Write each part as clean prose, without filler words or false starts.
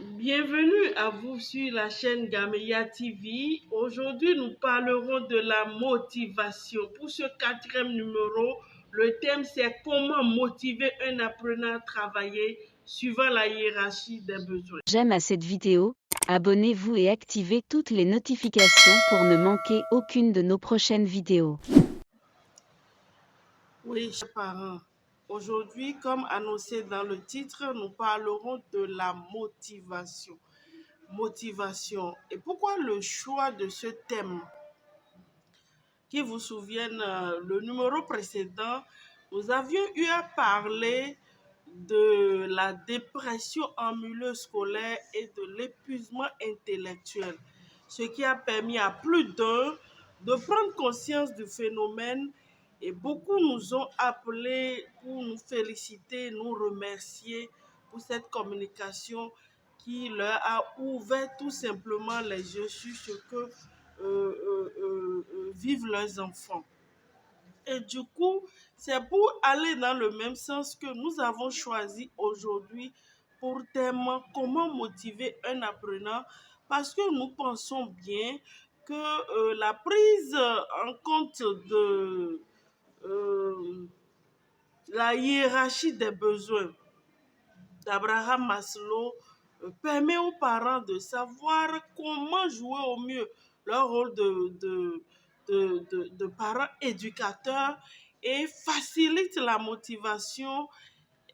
Bienvenue à vous sur la chaîne Gameya TV. Aujourd'hui, nous parlerons de la motivation. Pour ce quatrième numéro, le thème c'est comment motiver un apprenant à travailler suivant la hiérarchie des besoins. J'aime à cette vidéo, abonnez-vous et activez toutes les notifications pour ne manquer aucune de nos prochaines vidéos. Oui, chers parents, aujourd'hui, comme annoncé dans le titre, nous parlerons de la motivation. Motivation. Et pourquoi le choix de ce thème? Qui vous souviennent, le numéro précédent, nous avions eu à parler de la dépression en milieu scolaire et de l'épuisement intellectuel, ce qui a permis à plus d'un de prendre conscience du phénomène et beaucoup nous ont appelés pour nous féliciter, nous remercier pour cette communication qui leur a ouvert tout simplement les yeux sur ce que vivent leurs enfants. Et du coup, c'est pour aller dans le même sens que nous avons choisi aujourd'hui pour thème comment motiver un apprenant, parce que nous pensons bien que la prise en compte de la hiérarchie des besoins d'Abraham Maslow permet aux parents de savoir comment jouer au mieux leur rôle de parents éducateurs et facilite la motivation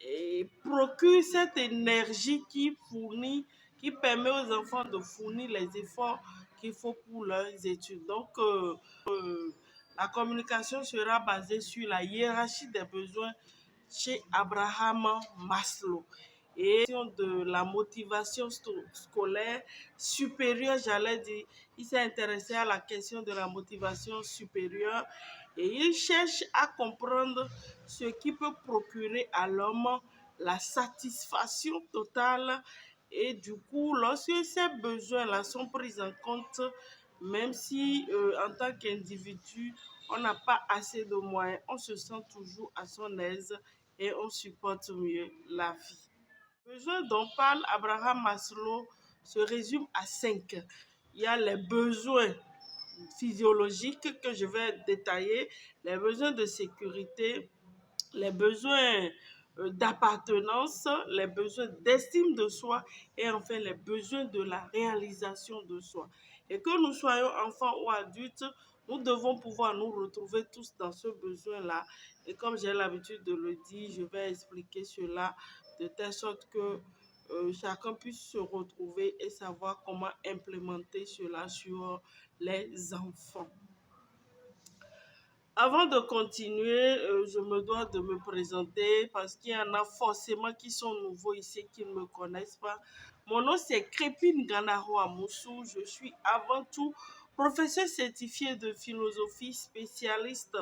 et procure cette énergie qui permet aux enfants de fournir les efforts qu'il faut pour leurs études. Donc, la communication sera basée sur la hiérarchie des besoins chez Abraham Maslow et de la motivation scolaire supérieure, j'allais dire. Il s'est intéressé à la question de la motivation supérieure et il cherche à comprendre ce qui peut procurer à l'homme la satisfaction totale. Et du coup, lorsque ces besoins-là sont pris en compte, même si en tant qu'individu, on n'a pas assez de moyens, on se sent toujours à son aise et on supporte mieux la vie. Les besoins dont parle Abraham Maslow se résument à 5. Il y a les besoins physiologiques que je vais détailler, les besoins de sécurité, les besoins d'appartenance, les besoins d'estime de soi et enfin les besoins de la réalisation de soi. Et que nous soyons enfants ou adultes, nous devons pouvoir nous retrouver tous dans ce besoin-là. Et comme j'ai l'habitude de le dire, je vais expliquer cela de telle sorte que chacun puisse se retrouver et savoir comment implémenter cela sur les enfants. Avant de continuer, je me dois de me présenter parce qu'il y en a forcément qui sont nouveaux ici, qui ne me connaissent pas. Mon nom c'est Crépine Ganaro Amoussou. Je suis avant tout professeur certifié de philosophie, spécialiste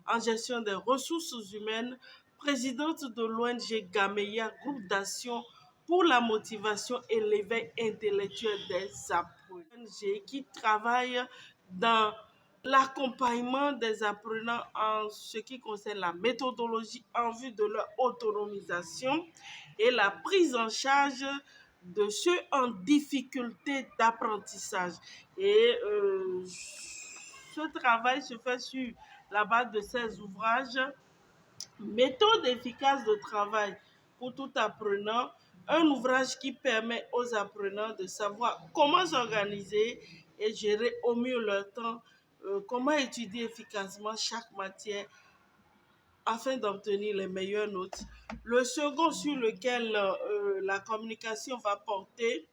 en gestion des ressources humaines, présidente de l'ONG Gameya, groupe d'action pour la motivation et l'éveil intellectuel des apprenants. ONG qui travaille dans l'accompagnement des apprenants en ce qui concerne la méthodologie en vue de leur autonomisation et la prise en charge de ceux en difficulté d'apprentissage. Et ce travail se fait sur la base de ces ouvrages, méthode efficace de travail pour tout apprenant, un ouvrage qui permet aux apprenants de savoir comment s'organiser et gérer au mieux leur temps, comment étudier efficacement chaque matière afin d'obtenir les meilleures notes. Le second sur lequel la communication va porter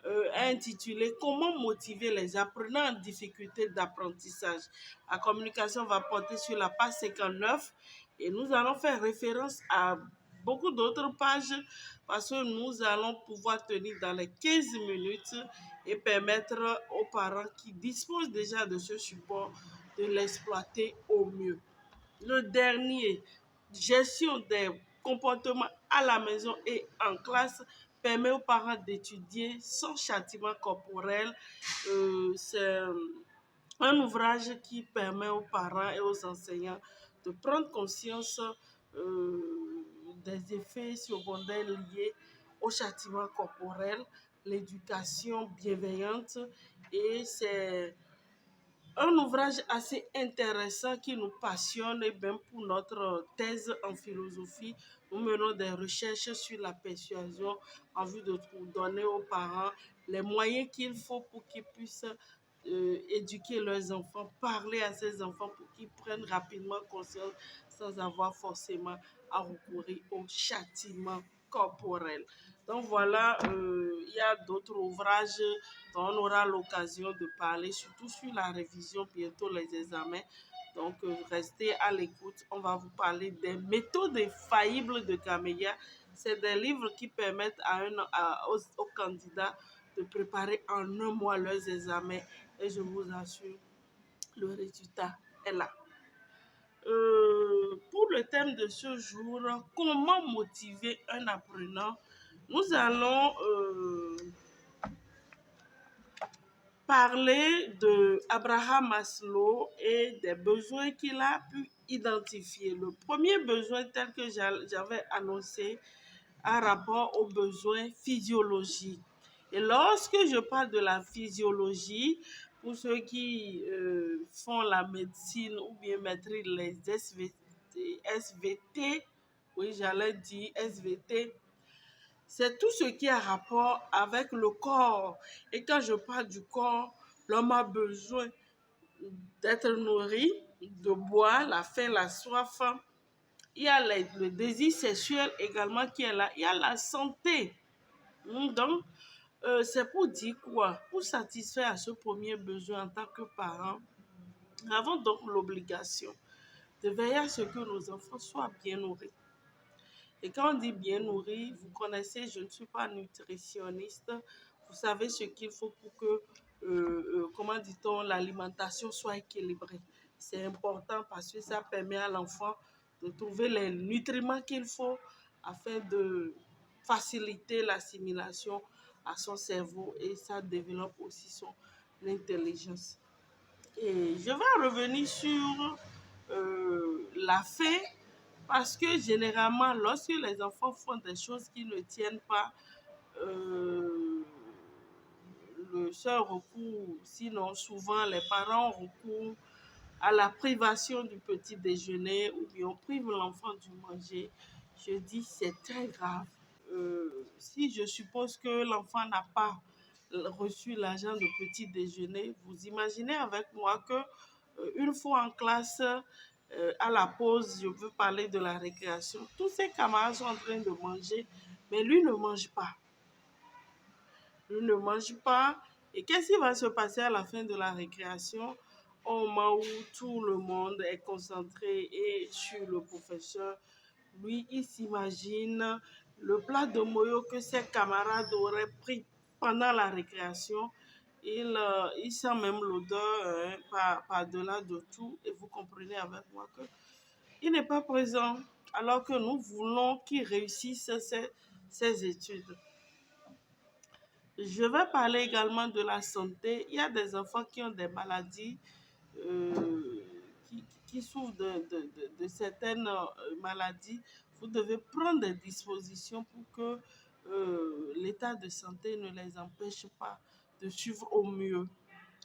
est intitulé Comment motiver les apprenants en difficulté d'apprentissage. La communication va porter sur la page 59 et nous allons faire référence à beaucoup d'autres pages parce que nous allons pouvoir tenir dans les 15 minutes et permettre aux parents qui disposent déjà de ce support de l'exploiter au mieux. Le dernier, gestion des comportements à la maison et en classe, permet aux parents d'étudier sans châtiment corporel. C'est un ouvrage qui permet aux parents et aux enseignants de prendre conscience des effets secondaires liés au châtiment corporel, l'éducation bienveillante, et c'est un ouvrage assez intéressant qui nous passionne, et même pour notre thèse en philosophie, nous menons des recherches sur la persuasion en vue de donner aux parents les moyens qu'il faut pour qu'ils puissent éduquer leurs enfants, parler à ces enfants pour qu'ils prennent rapidement conscience sans avoir forcément à recourir au châtiment corporel. Donc voilà, il y a d'autres ouvrages dont on aura l'occasion de parler, surtout sur la révision, bientôt les examens. Donc restez à l'écoute, on va vous parler des méthodes infaillibles de Camélia. C'est des livres qui permettent aux candidats de préparer en un mois leurs examens, et je vous assure, le résultat est là. Pour le thème de ce jour, comment motiver un apprenant, nous allons parler de Abraham Maslow et des besoins qu'il a pu identifier. Le premier besoin, tel que j'avais annoncé, a rapport aux besoins physiologiques. Et lorsque je parle de la physiologie, pour ceux qui font la médecine ou bien maîtrisent les SVT, oui, j'allais dire SVT, c'est tout ce qui a rapport avec le corps. Et quand je parle du corps, l'homme a besoin d'être nourri, de boire, la faim, la soif. Il y a le désir sexuel également qui est là. Il y a la santé. Donc, c'est pour dire quoi? Pour satisfaire à ce premier besoin en tant que parent, nous avons donc l'obligation de veiller à ce que nos enfants soient bien nourris. Et quand on dit bien nourri, vous connaissez, je ne suis pas nutritionniste, vous savez ce qu'il faut pour que, comment dit-on, l'alimentation soit équilibrée. C'est important parce que ça permet à l'enfant de trouver les nutriments qu'il faut afin de faciliter l'assimilation à son cerveau, et ça développe aussi son intelligence. Et je vais revenir sur la faim, parce que généralement, lorsque les enfants font des choses qui ne tiennent pas, le seul recours, sinon souvent les parents recourent à la privation du petit déjeuner, ou bien on prive l'enfant du manger. Je dis c'est très grave. Si je suppose que l'enfant n'a pas reçu l'argent de petit déjeuner, vous imaginez avec moi que une fois en classe, à la pause, je veux parler de la récréation, tous ses camarades sont en train de manger, mais lui ne mange pas. Lui ne mange pas. Et qu'est-ce qui va se passer à la fin de la récréation, au moment où tout le monde est concentré et sur le professeur? Lui, il s'imagine le plat de moyo que ses camarades auraient pris pendant la récréation. Il sent même l'odeur par-delà de tout. Et vous comprenez avec moi qu'il n'est pas présent, alors que nous voulons qu'il réussisse ses études. Je vais parler également de la santé. Il y a des enfants qui ont des maladies, euh, qui souffrent de certaines maladies. Vous devez prendre des dispositions pour que l'état de santé ne les empêche pas de suivre au mieux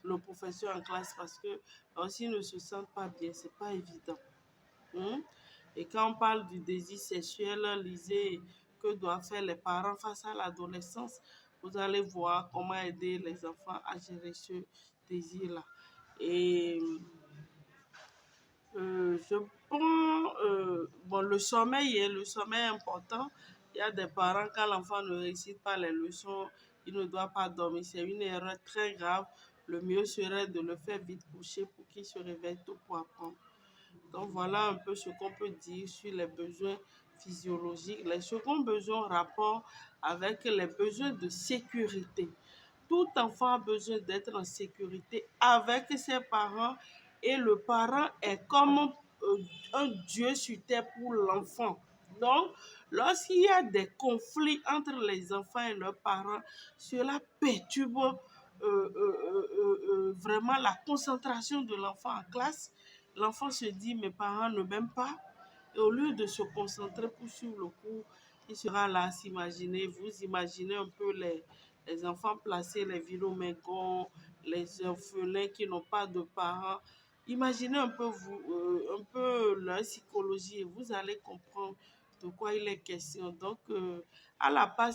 le professeur en classe, parce que s'ils ne se sentent pas bien, c'est pas évident. Et quand on parle du désir sexuel, lisez que doivent faire les parents face à l'adolescence. Vous allez voir comment aider les enfants à gérer ce désir-là. Et je prends bon, le sommeil, le sommeil est important. Il y a des parents, quand l'enfant ne réussit pas les leçons, il ne doit pas dormir. C'est une erreur très grave. Le mieux serait de le faire vite coucher pour qu'il se réveille tôt pour apprendre. Donc voilà un peu ce qu'on peut dire sur les besoins physiologiques. Les seconds besoins en rapport avec les besoins de sécurité. Tout enfant a besoin d'être en sécurité avec ses parents, et le parent est comme un Dieu sur terre pour l'enfant. Donc, lorsqu'il y a des conflits entre les enfants et leurs parents, cela perturbe vraiment la concentration de l'enfant en classe. L'enfant se dit, mes parents ne m'aiment pas. Et au lieu de se concentrer pour suivre le cours, Il sera là à s'imaginer. Vous imaginez un peu les enfants placés, les vilomégons, les orphelins qui n'ont pas de parents. Imaginez un peu, un peu leur psychologie et vous allez comprendre de quoi il est question. Donc, à la page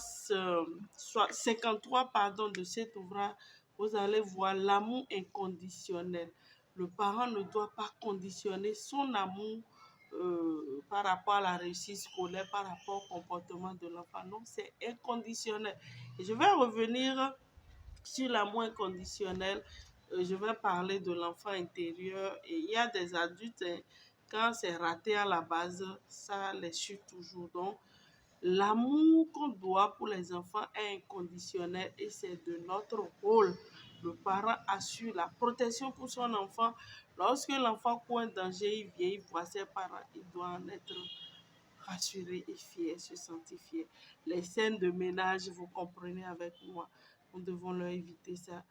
53 pardon, de cet ouvrage, vous allez voir l'amour inconditionnel. Le parent ne doit pas conditionner son amour par rapport à la réussite scolaire, par rapport au comportement de l'enfant. Non, c'est inconditionnel. Et je vais revenir sur l'amour inconditionnel. Je vais parler de l'enfant intérieur. Et il y a des adultes, hein, quand c'est raté à la base, ça les suit toujours. Donc, l'amour qu'on doit pour les enfants est inconditionnel et c'est de notre rôle. Le parent assure la protection pour son enfant. Lorsque l'enfant court un danger, il vient, il voit ses parents, il doit en être rassuré et fier, se sentir fier. Les scènes de ménage, vous comprenez avec moi, nous devons leur éviter ça.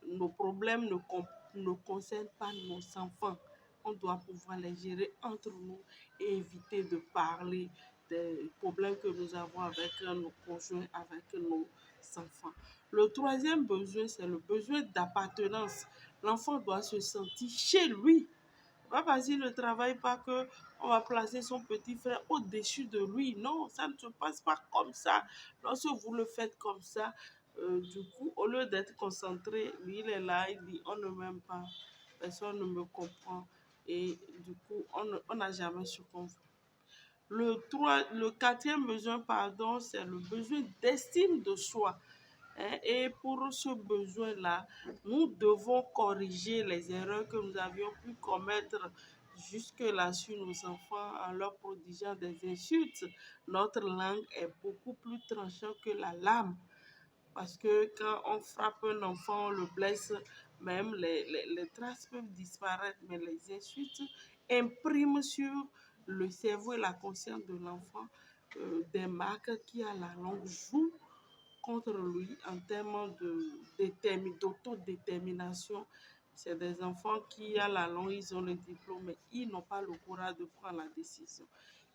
Nos problèmes ne concernent pas nos enfants. On doit pouvoir les gérer entre nous et éviter de parler des problèmes que nous avons avec nos conjoints, avec nos enfants. Le troisième besoin, c'est le besoin d'appartenance. L'enfant doit se sentir chez lui. Pas parce qu'il ne travaille pas que on va placer son petit frère au-dessus de lui. Non, ça ne se passe pas comme ça. Lorsque vous le faites comme ça, du coup, au lieu d'être concentré, lui, il est là, il dit, on ne m'aime pas, personne ne me comprend. Et du coup, on n'a jamais su qu'on veut. Le quatrième besoin, pardon, c'est le besoin d'estime de soi. Hein. Et pour ce besoin-là, nous devons corriger les erreurs que nous avions pu commettre jusque-là sur nos enfants en leur prodiguant des insultes. Notre langue est beaucoup plus tranchante que la lame. Parce que quand on frappe un enfant, on le blesse, même les traces peuvent disparaître, mais les insultes impriment sur le cerveau et la conscience de l'enfant des marques qui à la longue jouent contre lui en termes d'autodétermination. C'est des enfants qui, à la longue, ils ont le diplôme, mais ils n'ont pas le courage de prendre la décision.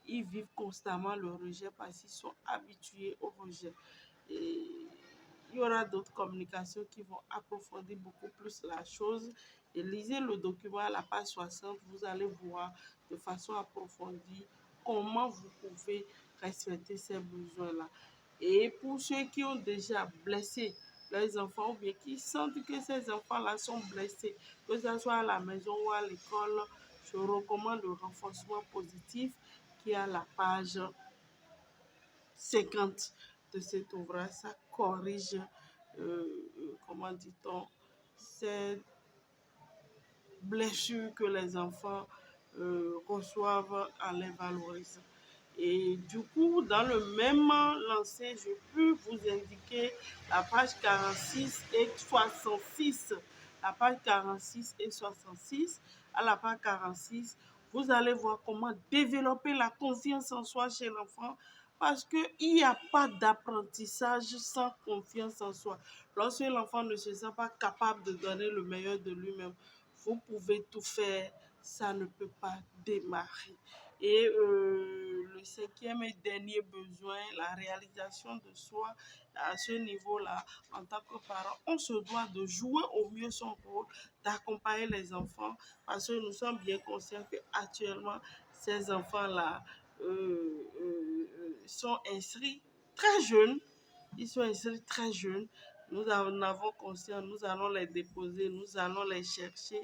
Ils vivent constamment le rejet parce qu'ils sont habitués au rejet. Et il y aura d'autres communications qui vont approfondir beaucoup plus la chose. Et lisez le document à la page 60, vous allez voir de façon approfondie comment vous pouvez respecter ces besoins-là. Et pour ceux qui ont déjà blessé leurs enfants ou bien qui sentent que ces enfants-là sont blessés, que ce soit à la maison ou à l'école, je recommande le renforcement positif qui est à la page 50 de cet ouvrage. Ça corrige, comment dit-on, ces blessures que les enfants reçoivent en les valorisant. Et du coup, dans le même lancer, je peux vous indiquer la page 46 et 66. La page 46 et 66. À la page 46, vous allez voir comment développer la confiance en soi chez l'enfant parce qu'il n'y a pas d'apprentissage sans confiance en soi. Lorsque l'enfant ne se sent pas capable de donner le meilleur de lui-même, vous pouvez tout faire, ça ne peut pas démarrer. Et le cinquième et dernier besoin, la réalisation de soi à ce niveau-là, en tant que parent, on se doit de jouer au mieux son rôle, d'accompagner les enfants, parce que nous sommes bien conscients qu'actuellement, ces enfants-là sont inscrits très jeunes. Ils sont inscrits très jeunes. Nous en avons conscience, nous allons les déposer, nous allons les chercher.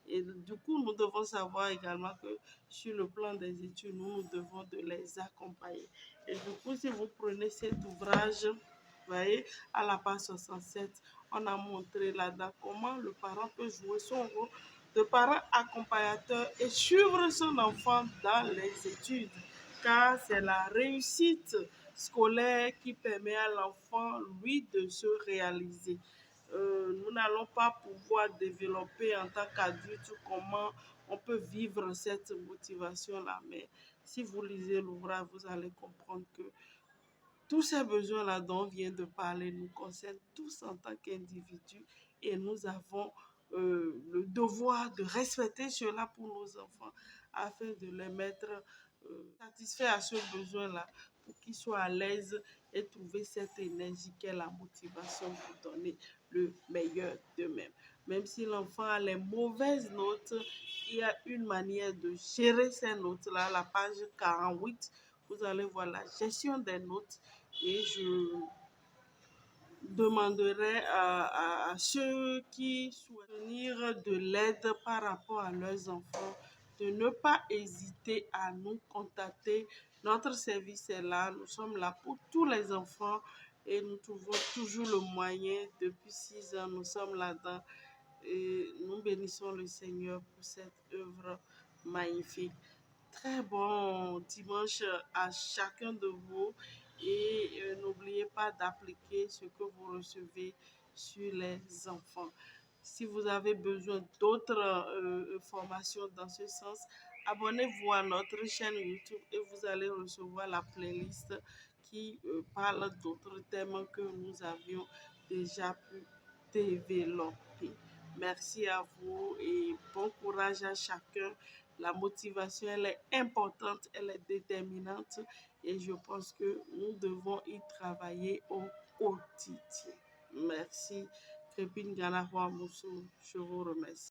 Et du coup, nous devons savoir également que sur le plan des études, nous devons de les accompagner. Et du coup, si vous prenez cet ouvrage, vous voyez, à la page 67, on a montré là-dedans comment le parent peut jouer son rôle de parent accompagnateur et suivre son enfant dans les études, car c'est la réussite scolaire qui permet à l'enfant, lui, de se réaliser. Nous n'allons pas pouvoir développer en tant qu'adulte comment on peut vivre cette motivation-là, mais si vous lisez l'ouvrage, vous allez comprendre que tous ces besoins-là dont on vient de parler nous concernent tous en tant qu'individus et nous avons le devoir de respecter cela pour nos enfants afin de les mettre satisfaits à ce besoin-là pour qu'ils soient à l'aise et trouver cette énergie qu'est la motivation pour donner le meilleur d'eux-mêmes. Même si l'enfant a les mauvaises notes, il y a une manière de gérer ces notes-là. La page 48, vous allez voir la gestion des notes et je demanderai à ceux qui souhaitent venir de l'aide par rapport à leurs enfants de ne pas hésiter à nous contacter. Notre service est là, nous sommes là pour tous les enfants et nous trouvons toujours le moyen. Depuis 6 ans, nous sommes là-dedans et nous bénissons le Seigneur pour cette œuvre magnifique. Très bon dimanche à chacun de vous et n'oubliez pas d'appliquer ce que vous recevez sur les enfants. Si vous avez besoin d'autres formations dans ce sens, abonnez-vous à notre chaîne YouTube et vous allez recevoir la playlist qui parle d'autres thèmes que nous avions déjà pu développer. Merci à vous et bon courage à chacun. La motivation, elle est importante, elle est déterminante et je pense que nous devons y travailler au quotidien. Merci. Crépine Ganawa Moussou, je vous remercie.